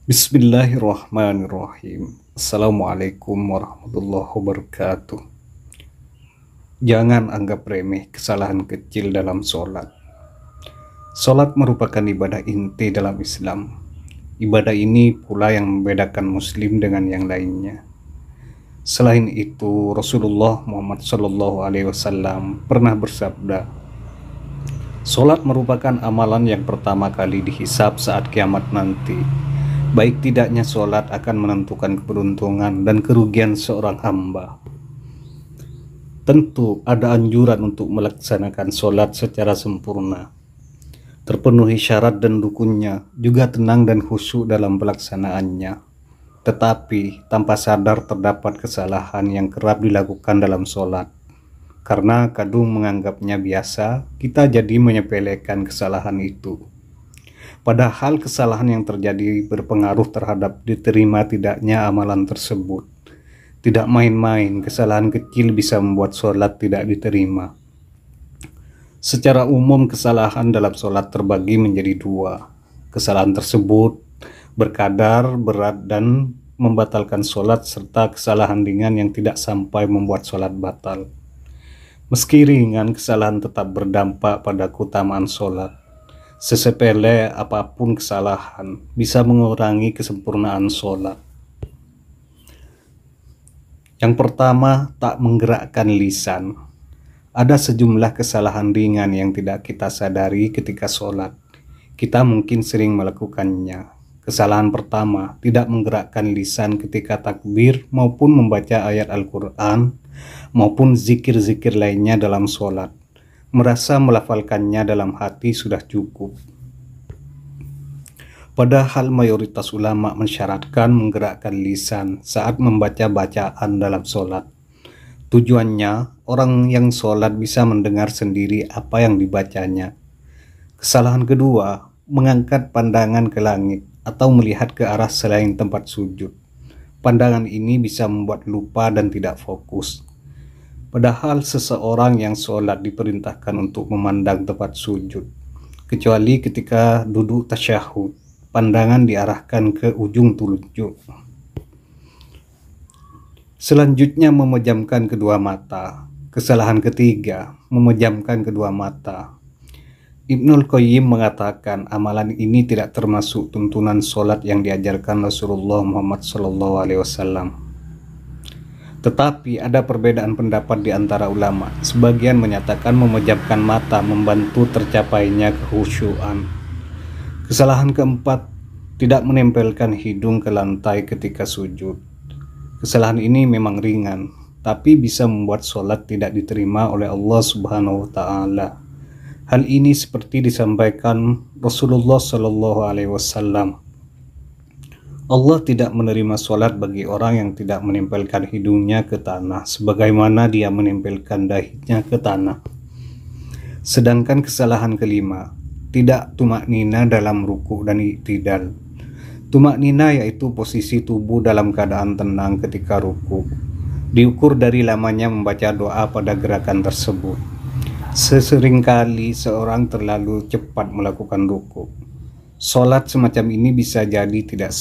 Bismillahirrahmanirrahim. Assalamualaikum warahmatullahi wabarakatuh. Jangan anggap remeh kesalahan kecil dalam sholat. Sholat merupakan ibadah inti dalam Islam. Ibadah ini pula yang membedakan muslim dengan yang lainnya. Selain itu, Rasulullah Muhammad SAW pernah bersabda, sholat merupakan amalan yang pertama kali dihisab saat kiamat nanti. Baik tidaknya sholat akan menentukan keberuntungan dan kerugian seorang hamba. Tentu ada anjuran untuk melaksanakan sholat secara sempurna, terpenuhi syarat dan rukunnya, juga tenang dan khusyuk dalam pelaksanaannya. Tetapi tanpa sadar terdapat kesalahan yang kerap dilakukan dalam sholat. Karena kadung menganggapnya biasa, kita jadi menyepelekan kesalahan itu. Padahal kesalahan yang terjadi berpengaruh terhadap diterima tidaknya amalan tersebut. Tidak main-main, kesalahan kecil bisa membuat sholat tidak diterima. Secara umum, kesalahan dalam sholat terbagi menjadi dua. Kesalahan tersebut berkadar berat dan membatalkan sholat, serta kesalahan ringan yang tidak sampai membuat sholat batal. Meski ringan, kesalahan tetap berdampak pada keutamaan sholat. Sesepele apapun kesalahan bisa mengurangi kesempurnaan sholat. Yang pertama, tak menggerakkan lisan. Ada sejumlah kesalahan ringan yang tidak kita sadari ketika sholat. Kita mungkin sering melakukannya. Kesalahan pertama, tidak menggerakkan lisan ketika takbir maupun membaca ayat Al-Quran maupun zikir-zikir lainnya dalam sholat. Merasa melafalkannya dalam hati sudah cukup. Padahal mayoritas ulama mensyaratkan menggerakkan lisan saat membaca bacaan dalam sholat. Tujuannya, orang yang sholat bisa mendengar sendiri apa yang dibacanya. Kesalahan kedua, mengangkat pandangan ke langit atau melihat ke arah selain tempat sujud. Pandangan ini bisa membuat lupa dan tidak fokus. Padahal seseorang yang sholat diperintahkan untuk memandang tempat sujud, kecuali ketika duduk tasyahud, pandangan diarahkan ke ujung telunjuk. Selanjutnya, memejamkan kedua mata. Kesalahan ketiga, memejamkan kedua mata. Ibnul Qayyim mengatakan amalan ini tidak termasuk tuntunan sholat yang diajarkan Rasulullah Muhammad SAW. Tetapi ada perbedaan pendapat di antara ulama. Sebagian menyatakan memejamkan mata membantu tercapainya kehusyuan. Kesalahan keempat, tidak menempelkan hidung ke lantai ketika sujud. Kesalahan ini memang ringan, tapi bisa membuat sholat tidak diterima oleh Allah Subhanahu wa Ta'ala. Hal ini seperti disampaikan Rasulullah SAW. Allah tidak menerima sholat bagi orang yang tidak menempelkan hidungnya ke tanah, sebagaimana dia menempelkan dahinya ke tanah. Sedangkan kesalahan kelima, tidak tumaknina dalam ruku dan i'tidal. Tumaknina yaitu posisi tubuh dalam keadaan tenang ketika ruku. Diukur dari lamanya membaca doa pada gerakan tersebut. Seseringkali seorang terlalu cepat melakukan ruku. Sholat semacam ini bisa jadi tidak